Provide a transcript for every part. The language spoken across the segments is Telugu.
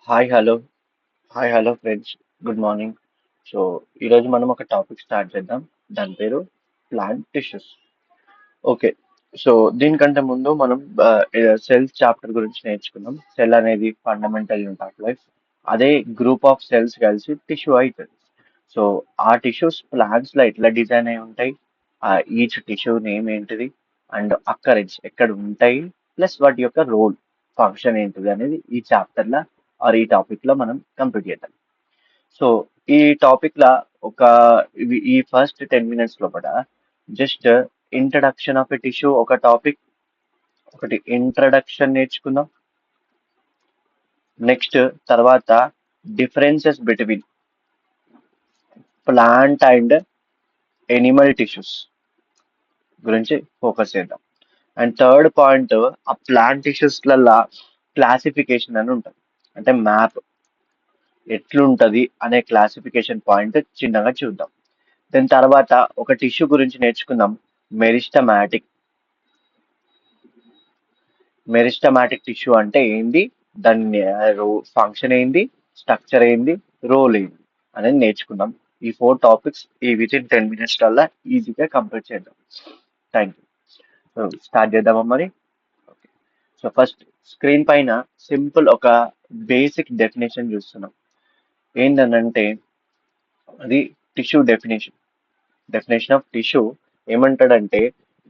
Hi hello hi hello friends, good morning. So ఈరోజు మనం ఒక టాపిక్ స్టార్ట్ చేద్దాం. దాని పేరు ప్లాంట్ టిష్యూస్. ఓకే. సో దీనికంటే ముందు మనం సెల్స్ చాప్టర్ గురించి నేర్చుకుందాం. సెల్ అనేది ఫండమెంటల్ యూనిట్ ఆఫ్ లైఫ్. అదే గ్రూప్ ఆఫ్ సెల్స్ కలిసి టిష్యూ అవుతుంది. సో ఆ టిష్యూస్ ప్లాంట్స్ లో ఎట్లా డిజైన్ అయి ఉంటాయి, ఈచ్ టిష్యూ నేమ్ ఏంటిది, అండ్ అక్కరెన్స్ ఎక్కడ ఉంటాయి, ప్లస్ వాటి యొక్క రోల్, ఫంక్షన్ ఏంటిది అనేది ఈ చాప్టర్ లో ఈ టాపిక్ లో మనం కంప్లీట్ చేద్దాం. సో ఈ టాపిక్ లా ఒక ఈ ఫస్ట్ 10 minutes లోపల just introduction of a tissue ఒక టాపిక్, ఒకటి ఇంట్రడక్షన్ నేర్చుకుందాం. నెక్స్ట్ తర్వాత differences between plant and Animal tissues గురించి ఫోకస్ చేద్దాం. అండ్ థర్డ్ పాయింట్, ఆ ప్లాంట్ టిష్యూస్ లల్లా క్లాసిఫికేషన్ అని ఉంటుంది, అంటే మ్యాప్ ఎట్లుంటది అనే క్లాసిఫికేషన్ పాయింట్ చిన్నగా చూద్దాం. దాని తర్వాత ఒక టిష్యూ గురించి నేర్చుకుందాం, మెరిస్టమాటిక్. మెరిస్టమాటిక్ టిష్యూ అంటే ఏంది, దాని ఫంక్షన్ ఏంది, స్ట్రక్చర్ ఏంది, రోల్ ఏంది అనేది నేర్చుకుందాం. ఈ 4 టాపిక్స్ ఈ విత్ ఇన్ 10 minutes కల్లా ఈజీగా కంప్లీట్ చేద్దాం. Thank you. సో స్టార్ట్ చేద్దామా మరి. సో ఫస్ట్ స్క్రీన్ పైన సింపుల్ ఒక బేసిక్ డెఫినేషన్ చూస్తున్నాం. ఏంటనంటే అది tissue definition. Definition of tissue ఏమంటాడంటే,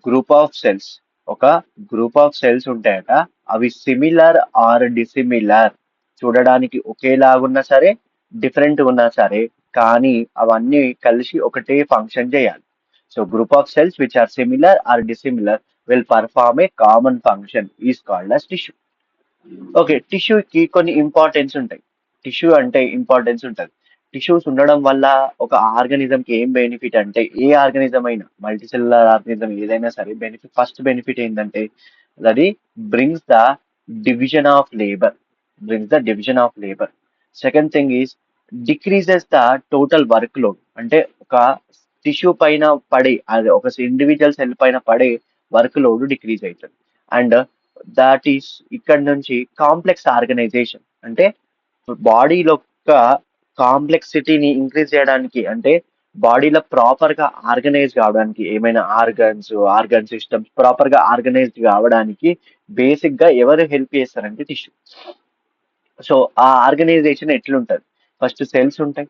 గ్రూప్ ఆఫ్ సెల్స్, ఒక గ్రూప్ ఆఫ్ సెల్స్ ఉంటాయట. అవి సిమిలర్ ఆర్ డిసిమిలర్, చూడడానికి ఒకేలాగున్నా సరే, డిఫరెంట్ ఉన్నా సరే, కానీ అవన్నీ కలిసి ఒకటే ఫంక్షన్ చేయాలి. So group of cells which are similar or dissimilar will perform a common function is called as tissue. Okay, టిష్యూకి కొన్ని ఇంపార్టెన్స్ ఉంటాయి. టిష్యూ అంటే ఇంపార్టెన్స్ ఉంటుంది. టిష్యూస్ ఉండడం వల్ల ఒక ఆర్గనిజం కి ఏం బెనిఫిట్ అంటే, ఏ ఆర్గనిజం అయినా, మల్టీసెల్యులర్ ఆర్గనిజం ఏదైనా సరే, బెనిఫిట్, ఫస్ట్ బెనిఫిట్ ఏంటంటే అది brings the division of labour. Brings the division of labour. Second thing is decreases the total work load. అంటే ఒక టిష్యూ పైన పడే, అది ఒక ఇండివిజువల్ సెల్ పైన పడే వర్క్ లోడ్ డిక్రీజ్ అవుతుంది. అండ్ దాట్ ఈస్ ఇక్కడ నుంచి కాంప్లెక్స్ ఆర్గనైజేషన్, అంటే బాడీలో యొక్క కాంప్లెక్సిటీని ఇంక్రీజ్ చేయడానికి, అంటే బాడీలో ప్రాపర్ గా ఆర్గనైజ్ కావడానికి, ఏమైనా ఆర్గన్ సిస్టమ్స్ ప్రాపర్ గా ఆర్గనైజ్డ్ కావడానికి బేసిక్ గా ఎవరు హెల్ప్ చేస్తారంటే టిష్యూ. సో ఆ ఆర్గనైజేషన్ ఎట్లుంటది, ఫస్ట్ సెల్స్ ఉంటాయి.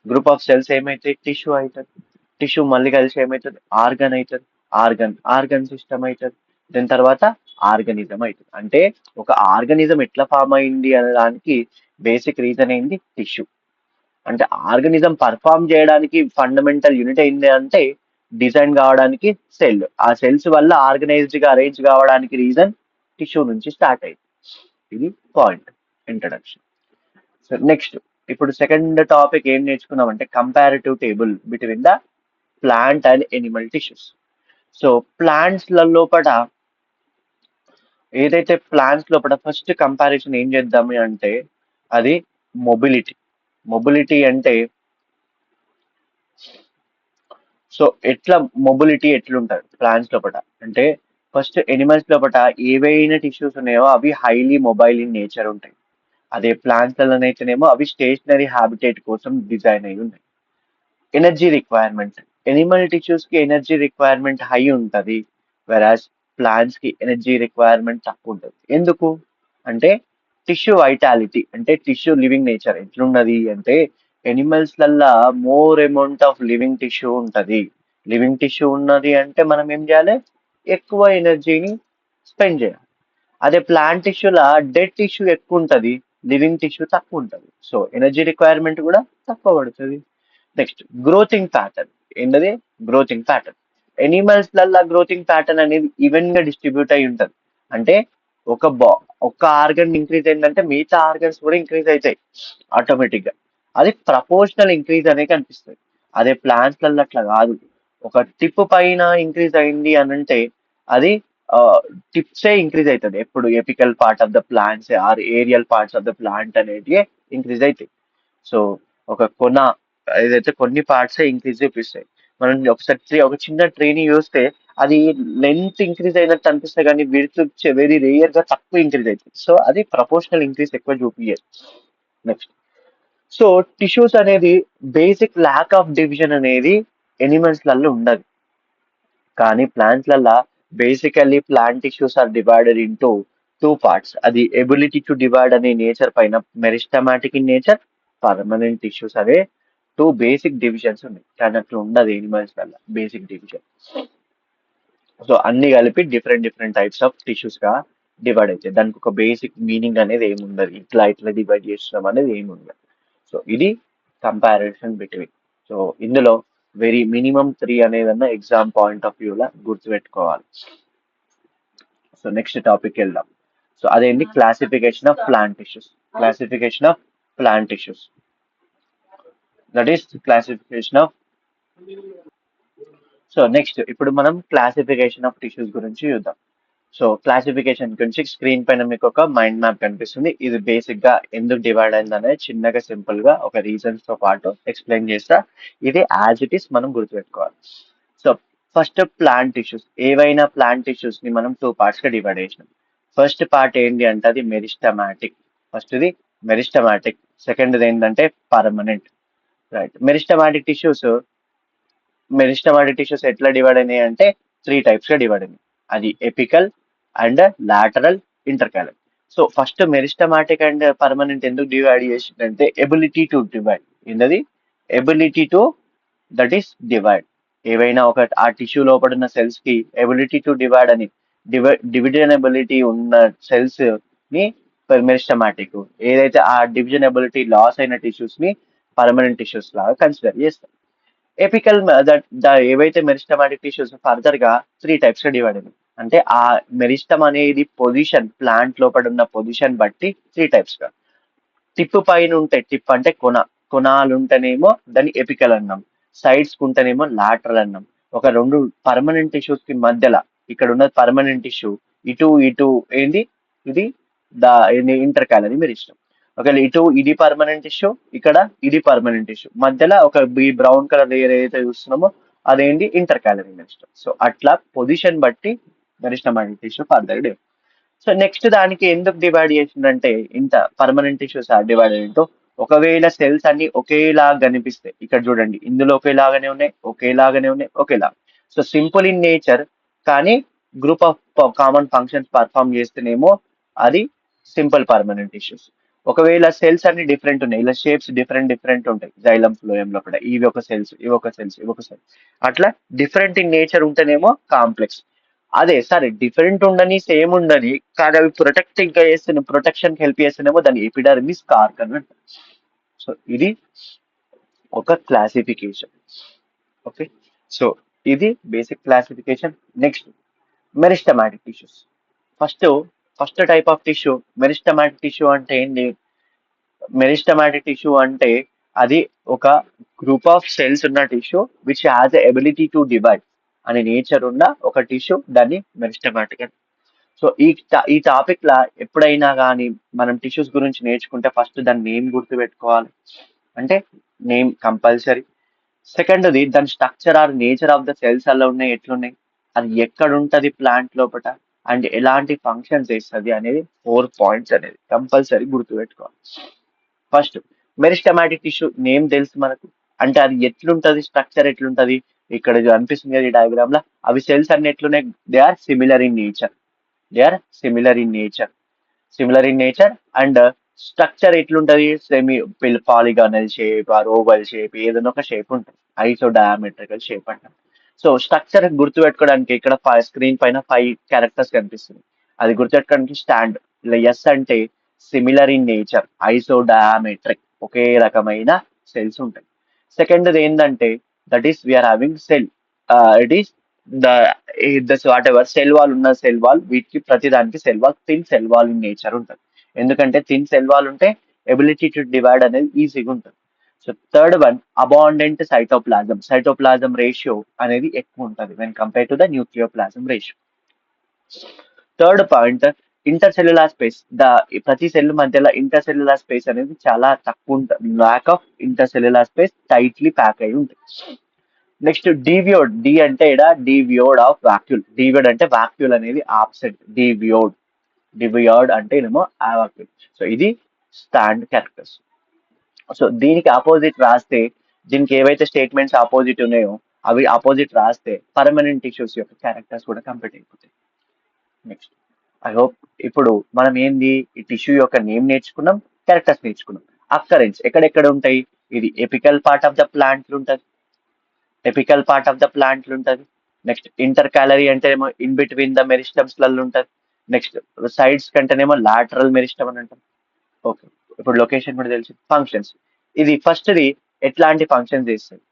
గ్రూప్ ఆఫ్ సెల్స్ ఏమైతాయి, టిష్యూ అవుతుంది. టిష్యూ మళ్ళీ కలిసి ఏమవుతుంది, ఆర్గన్ అవుతుంది. ఆర్గన్ సిస్టమ్ అవుతుంది. దాని తర్వాత ఆర్గనిజం అవుతుంది. అంటే ఒక ఆర్గనిజం ఎట్లా ఫామ్ అయింది అనే దానికి బేసిక్ రీజన్ ఏంది, టిష్యూ. అంటే ఆర్గనిజం పర్ఫామ్ చేయడానికి ఫండమెంటల్ యూనిట్ ఏంది అంటే, డిజైన్ కావడానికి సెల్. ఆ సెల్స్ వల్ల ఆర్గనైజ్డ్ గా అరేంజ్ కావడానికి రీజన్ టిష్యూ నుంచి స్టార్ట్ అయింది. ఇది పాయింట్, ఇంట్రడక్షన్. సో నెక్స్ట్, ఇప్పుడు సెకండ్ టాపిక్ ఏం నేర్చుకున్నాం అంటే, comparative table between the plant and Animal tissues. So plants లోపల, ఏదైతే ప్లాంట్స్ లోపల ఫస్ట్ కంపారిజన్ ఏం చేద్దాము అంటే, అది మొబిలిటీ. మొబిలిటీ అంటే, సో ఎట్లా మొబిలిటీ ఎట్లుంటది ప్లాంట్స్ లోపల అంటే, ఫస్ట్ ఎనిమల్స్ లోపల ఏవైనా టిష్యూస్ ఉన్నాయో అవి హైలీ మొబైల్ ఇన్ నేచర్ ఉంటాయి. అదే ప్లాంట్స్ అయితేనేమో అవి స్టేషనరీ హ్యాబిటేట్ కోసం డిజైన్ అయి ఉన్నాయి. ఎనర్జీ రిక్వైర్మెంట్, ఎనిమల్ టిష్యూస్ కి ఎనర్జీ రిక్వైర్మెంట్ హై ఉంటది, వెరాజ్ ప్లాంట్స్ కి ఎనర్జీ రిక్వైర్మెంట్ తక్కువ ఉంటుంది. ఎందుకు అంటే, టిష్యూ వైటాలిటీ, అంటే టిష్యూ లివింగ్ నేచర్ ఎట్లున్నది అంటే, ఎనిమల్స్ లల్లా more amount of living tissue ఉంటది. లివింగ్ టిష్యూ ఉన్నది అంటే మనం ఏం చేయాలి, ఎక్కువ ఎనర్జీని స్పెండ్ చేయాలి. అదే ప్లాంట్ టిష్యూలా డెడ్ టిష్యూ ఎక్కువ ఉంటది, లివింగ్ టిష్యూ తక్కువ ఉంటది. సో ఎనర్జీ రిక్వైర్మెంట్ కూడా తక్కువ పడుతుంది. నెక్స్ట్ గ్రోతింగ్ ప్యాటర్న్. ఏంటది, గ్రోతింగ్ ప్యాటర్న్. ఎనిమల్స్ లల్లా గ్రోతింగ్ ప్యాటర్న్ అనేది ఈవెన్ గా డిస్ట్రిబ్యూట్ అయి ఉంటది. అంటే ఒక ఒక ఆర్గన్ ఇంక్రీజ్ అయిందంటే మిగతా ఆర్గన్స్ కూడా ఇంక్రీజ్ అవుతాయి ఆటోమేటిక్ గా. అది ప్రపోర్షనల్ ఇంక్రీజ్ అనే కనిపిస్తుంది. అదే ప్లాంట్స్ లలో అట్లా కాదు. ఒక టిప్ పైన ఇంక్రీజ్ అయింది అని అంటే, అది టిప్సే ఇంక్రీజ్ అవుతుంది. ఎప్పుడు apical part of the plants are aerial parts of the plant అనేది ఇంక్రీజ్ అవుతాయి. సో ఒక కొన, ఏదైతే కొన్ని పార్ట్స్ ఇంక్రీజ్ చూపిస్తాయి. మనం ఒకసారి ఒక చిన్న ట్రీని చూస్తే అది లెంత్ ఇంక్రీజ్ అయినట్టు అనిపిస్తుంది కానీ విడ్త్ వెరీ రేయర్ గా తక్కువ ఇంక్రీజ్ అవుతుంది. సో అది ప్రపోర్షనల్ ఇంక్రీజ్ ఎక్కువ చూపించదు. నెక్స్ట్, సో టిష్యూస్ అనేది బేసిక్ ల్యాక్ ఆఫ్ డివిజన్ అనేది ఎనిమల్స్ లలో ఉండదు. కానీ ప్లాంట్స్ లలో basically plant tissues are divided into two parts. అది ఎబిలిటీ టు డివైడ్ అనే నేచర్ పైన, meristematic in nature, permanent tissues అనే టూ బేసిక్ డివిజన్స్ ఉన్నాయి. కానీ అట్లా ఉండదు ఎనిమల్స్ వల్ల బేసిక్ డివిజన్. సో అన్ని కలిపి different different types of tissues గా డివైడ్ అవుతాయి. దానికి ఒక బేసిక్ మీనింగ్ అనేది ఏమి ఉండదు, ఇట్లా ఇట్లా డివైడ్ చేస్తున్నాం అనేది ఏమి ఉండదు. సో ఇది కంపారిజన్ బిట్వీన్. సో ఇందులో వెరీ మినిమం 3 అనేదన్నా ఎగ్జామ్ పాయింట్ ఆఫ్ వ్యూ లా గుర్తుపెట్టుకోవాలి. సో నెక్స్ట్ టాపిక్ వెళ్దాం. సో అదేంటి, classification of plant tissues. Classification of plant tissues, that is classification of. So next ఇప్పుడు మనం క్లాసిఫికేషన్ ఆఫ్ టిష్యూస్ గురించి చూద్దాం. సో క్లాసిఫికేషన్ గురించి స్క్రీన్ పైన మీకు ఒక మైండ్ మ్యాప్ కనిపిస్తుంది. ఇది బేసిక్ గా ఎందుకు డివైడ్ అయింది అనేది చిన్నగా సింపుల్ గా ఒక రీజన్స్ తో పాటు ఎక్స్ప్లెయిన్ చేస్తా. ఇది యాజ్ ఇట్ ఈస్ మనం గుర్తుపెట్టుకోవాలి. So first plant tissues. ఏవైనా ప్లాంట్ టిష్యూస్ ని మనం టూ పార్ట్స్ గా డివైడ్ చేసినాం. ఫస్ట్ పార్ట్ ఏంటి అంటే అది మెరిస్టమాటిక్. ఫస్ట్ది మెరిస్టమాటిక్, సెకండ్ది ఏంటంటే పర్మనెంట్. రైట్. మెరిస్టమాటిక్ టిష్యూస్ ఎట్లా డివైడ్ అయినాయి అంటే త్రీ టైప్స్ గా డివైడ్ అయినాయి. అది apical and lateral, intercalary. So first meristematic and permanent ఎందుకు డివైడ్ చేసిందంటే ఎబిలిటీ టు డివైడ్. ఏంటది ability to, that is divide. ఏవైనా ఒక ఆ టిష్యూ లోపల ఉన్న సెల్స్ కి ఎబిలిటీ టు డివైడ్ అని, డివిజన్ ఎబిలిటీ ఉన్న సెల్స్ ని మెరిస్టమాటిక్, ఏదైతే ఆ డివిజన్ ఎబిలిటీ లాస్ అయిన టిష్యూస్ ని పర్మనెంట్ టిష్యూస్ లాగా కన్సిడర్ చేస్తాం. ఎపికల్ ఏవైతే మెరిస్టమాటిక్ టిష్యూస్ ఫర్దర్ గా త్రీ టైప్స్ గా డివైడ్ అయింది. అంటే ఆ మెరిస్టమ్ అనేది పొజిషన్, ప్లాంట్ లోపల ఉన్న పొజిషన్ బట్టి త్రీ టైప్స్ గా. టిప్ పైన ఉంటే, టిప్ అంటే కొనాలు ఉంటేనేమో దాన్ని ఎపికల్ అన్నాం, సైడ్స్ ఉంటేనేమో లాటరల్ అన్నాం. ఒక రెండు పర్మనెంట్ టిష్యూస్ కి మధ్యలో, ఇక్కడ ఉన్న పర్మనెంట్ టిష్యూ ఇటు ఇటు ఏంది, ఇది ఇంటర్ క్యాలరీ మెరిస్టమ్. ఒకవేళ ఇటు ఇది పర్మనెంట్ ఇష్యూ, ఇక్కడ ఇది పర్మనెంట్ ఇష్యూ, మధ్యలో ఒక బ్రౌన్ కలర్ లేయర్ ఏదైతే చూస్తున్నామో అదేంటి ఇంటర్ క్యాలరీ మెరిస్టమ్. సో అట్లా పొజిషన్ బట్టి మెరిస్టమ్ అనేది ఇష్యూ ఫర్దర్. సో నెక్స్ట్ దానికి ఎందుకు డివైడ్ చేసిందంటే, ఇంత permanent issues are divide into, ఒకవేళ సెల్స్ అన్ని ఒకేలాగా కనిపిస్తాయి, ఇక్కడ చూడండి ఇందులో ఒకేలాగానే ఉన్నాయి, ఒకేలాగానే ఉన్నాయి, ఒకేలా. సో సింపుల్ ఇన్ నేచర్, కానీ group of common functions perform చేస్తేనేమో అది సింపుల్ పర్మనెంట్ ఇష్యూస్. ఒకవేళ సెల్స్ అన్ని డిఫరెంట్ ఉన్నాయి, ఇలా షేప్స్ డిఫరెంట్ డిఫరెంట్ ఉంటాయి జైలం ఫ్లోయం లోపల, ఇవి ఒక సెల్స్, ఇవి ఒక సెల్స్, ఇవి ఒక సెల్స్, అట్లా డిఫరెంట్ ఇన్ నేచర్ ఉంటేనేమో కాంప్లెక్స్. అదే సరే డిఫరెంట్ ఉండని, సేమ్ ఉండని, కానీ అవి ప్రొటెక్టింగ్ గా చేస్తున్న, ప్రొటెక్షన్ హెల్ప్ చేస్తేనేమో దాన్ని ఎపిడర్మిస్ కార్క్ అని అంటారు. సో ఇది ఒక క్లాసిఫికేషన్. ఓకే. సో ఇది basic classification. Next, meristematic tissues. First first type of tissue meristematic tissue అంటే ఏంటి? మెరిస్టమాటిక్ టిష్యూ అంటే అది ఒక గ్రూప్ ఆఫ్ సెల్స్ ఉన్న tissue which has ability to divide అనే నేచర్ ఉన్న ఒక టిష్యూ, దాన్ని మెరిస్టమాటిక్ అని. సో ఈ టాపిక్ లా ఎప్పుడైనా కానీ మనం టిష్యూస్ గురించి నేర్చుకుంటే ఫస్ట్ దాని నేమ్ గుర్తుపెట్టుకోవాలి. అంటే నేమ్ కంపల్సరీ. సెకండ్ది దాని structure or nature of the cells అలా ఉన్నాయి, ఎట్లున్నాయి, అది ఎక్కడ ఉంటది ప్లాంట్ లోపల, అండ్ ఎలాంటి ఫంక్షన్స్ చేస్తుంది అనేది 4 పాయింట్స్ అనేది కంపల్సరీ గుర్తుపెట్టుకోవాలి. ఫస్ట్, మెరిస్టమాటిక్ టిష్యూ నేమ్ తెలుసు మనకు, అంటే అది ఎట్లుంటది, స్ట్రక్చర్ ఎట్లుంటది, ఇక్కడ ఇది అనిపిస్తుంది కదా ఈ డయాగ్రామ్ లో, అవి సెల్స్ అన్ని ఎట్లున్నాయి, they are similar in nature. They are similar in nature, similar in nature. And structure ఎట్లుంటది, semi polygonal shape or oval shape, ఏదైనా ఒక షేప్ ఉంటుంది, ఐసో డయామెట్రికల్ షేప్ అంటాం. సో స్ట్రక్చర్ గుర్తుపెట్టుకోవడానికి ఇక్కడ స్క్రీన్ పైన 5 క్యారెక్టర్స్ కనిపిస్తుంది. అది గుర్తుపెట్టుకోవడానికి స్టాండ్, ఇలా ఎస్ అంటే similar in nature, iso diametric, ఒకే రకమైన సెల్స్ ఉంటాయి. సెకండ్ ఏంటంటే that is we are having cell, it is the what ever cell wall ఉన్న సెల్ వాల్, వీటికి ప్రతి దానికి cell wall, thin cell wall in nature ఉంటుంది. ఎందుకంటే థిన్ సెల్ వాల్ ఉంటే ఎబిలిటీ టు డివైడ్ అనేది ఈజీగా ఉంటుంది. So third one, abundant cytoplasm. Cytoplasm ratio అనేది ఎక్కువ ఉంటుంది when compare to the nucleoplasm ratio. Third point, inter cellular space. ప్రతి సెల్ మధ్యలో ఇంటర్ సెల్యులార్ స్పేస్ అనేది చాలా తక్కువ ఉంటుంది, lack of inter cellular space, tightly pack అయి ఉంటుంది. నెక్స్ట్ డీవియోడ్, డి అంటే ఇక్కడ డీవియోడ్ ఆఫ్ వాక్యూల్, డీవియోడ్ అంటే వాక్యూల్ అనేది ఆబ్సెంట్, డీవియోడ్, డివియోడ్ అంటే ఏమో ఆ వాక్యూల్. సో ఇది స్టాండ్ క్యారెక్టర్స్. సో దీనికి ఆపోజిట్ రాస్తే, దీనికి ఏవైతే స్టేట్మెంట్స్ ఆపోజిట్ ఉన్నాయో అవి ఆపోజిట్ రాస్తే పర్మనెంట్ టిష్యూస్ యొక్క క్యారెక్టర్స్ కూడా కంప్లీట్ అయిపోతాయి. నెక్స్ట్ ఐ హోప్ ఇప్పుడు మనం ఏంది ఈ టిష్యూ యొక్క నేమ్ నేర్చుకున్నాం, క్యారెక్టర్స్ నేర్చుకున్నాం. అక్కరెన్స్ ఎక్కడెక్కడ ఉంటాయి, ఇది apical part of the plant ఉంటుంది, apical part of the plant ఉంటుంది. నెక్స్ట్ ఇంటర్ క్యాలరీ అంటేనేమో ఇన్ బిట్వీన్ ద మెరిస్టమ్స్ లలో ఉంటుంది. నెక్స్ట్ సైడ్స్ కంటేనేమో లాటరల్ మెరిస్టమ్ అని అంటాం. ఓకే, ఇప్పుడు లొకేషన్ కూడా తెలిసి ఫంక్షన్స్. ఇది ఫస్ట్ది ఎట్లాంటి ఫంక్షన్స్ చేస్తుంది,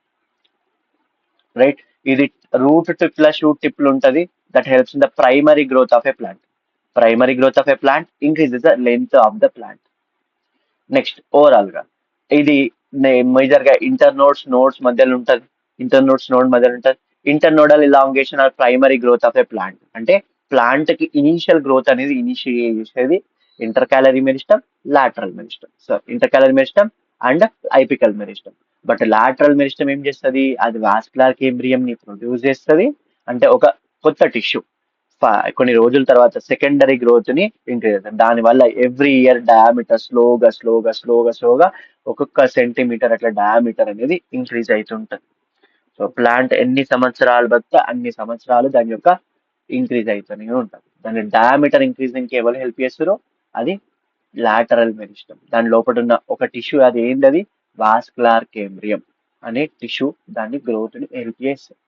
రైట్? ఇది రూట్ టిప్ల షూట్ టిప్లు ఉంటుంది, that helps in the primary growth of a plant. Primary growth of a plant increases the length of the plant. Next overall గా ఇది మేజర్ గా ఇంటర్నోడ్స్ నోడ్స్ మధ్యలో ఉంటుంది, ఇంటర్నోడ్స్ నోడ్ మధ్యలో ఉంటుంది. Internodal ఇలాంగేషన్ are primary growth of a plant అంటే ప్లాంట్ కి ఇనీషియల్ గ్రోత్ అనేది ఇనిషియేట్ చేసేది inter calorie meristem, lateral meristem. So inter calorie meristem and ఐపికల్ meristem. But lateral meristem ఏం చేస్తుంది, అది వాస్కులర్ కేంబ్రియం ని ప్రొడ్యూస్ చేస్తుంది, అంటే ఒక కొత్త టిష్యూ కొన్ని రోజుల తర్వాత సెకండరీ గ్రోత్ ని ఇంక్రీజ్ అవుతుంది. దానివల్ల ఎవ్రీ ఇయర్ డయామీటర్ స్లోగా స్లోగా స్లోగా స్లోగా ఒక్కొక్క సెంటీమీటర్ అట్లా డయామీటర్ అనేది ఇంక్రీజ్ అవుతుంటది. సో ప్లాంట్ ఎన్ని సంవత్సరాలు బతితే అన్ని సంవత్సరాలు దాని యొక్క ఇంక్రీజ్ అవుతూనే ఉంటుంది. దాని డయామీటర్ ఇంక్రీజింగ్ కి ఎవరు హెల్ప్ చేస్తారో అది లాటరల్ మెరిస్టమ్. దాని లోపల ఉన్న ఒక టిష్యూ, అది ఏంటది, వాస్కులార్ కేంబ్రియం అనే టిష్యూ దాన్ని గ్రోత్ ని హెల్ప్ చేస్తుంది.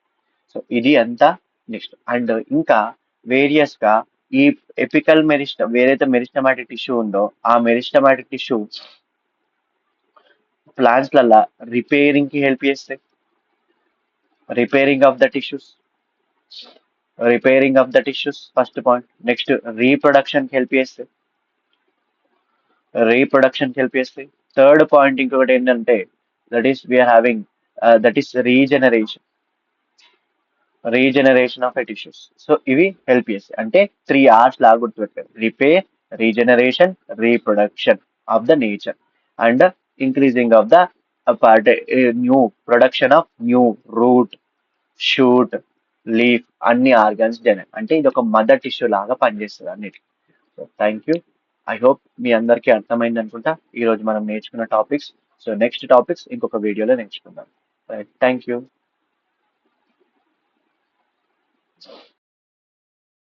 సో ఇది అంతా. నెక్స్ట్ అండ్ ఇంకా వేరియస్ గా ఈ ఎపికల్ మెరిస్టమ్ ఏదైతే మెరిస్టమాటిక్ టిష్యూ ఉందో ఆ మెరిస్టమాటిక్ టిష్యూ ప్లాంట్స్ లల్లా రిపేరింగ్ కి హెల్ప్ చేస్తాయి, repairing of the tissues, repairing of the tissues first point. Next reproduction కి హెల్ప్ చేస్తాయి, రీప్రొడక్షన్ కి హెల్ప్ చేస్తాయి. థర్డ్ పాయింట్ ఇంకొకటి ఏంటంటే that is we are having that is regeneration, regeneration of a tissues. So ఇవి హెల్ప్ చేస్తాయి. అంటే 3 R's లాగా గుర్తుపెట్టారు, repair, regeneration, reproduction of the nature and increasing of the part new production of new root, shoot, leaf, అన్ని ఆర్గన్స్ జనరల్. అంటే ఇది ఒక మదర్ టిష్యూ లాగా పనిచేస్తుంది అన్నిటి. So thank you. I hope మీ అందరికీ అర్థమైంది అనుకుంటా ఈ రోజు మనం నేర్చుకున్న టాపిక్స్. సో నెక్స్ట్ టాపిక్స్ ఇంకొక వీడియోలో నేర్చుకుందాం. Thank you.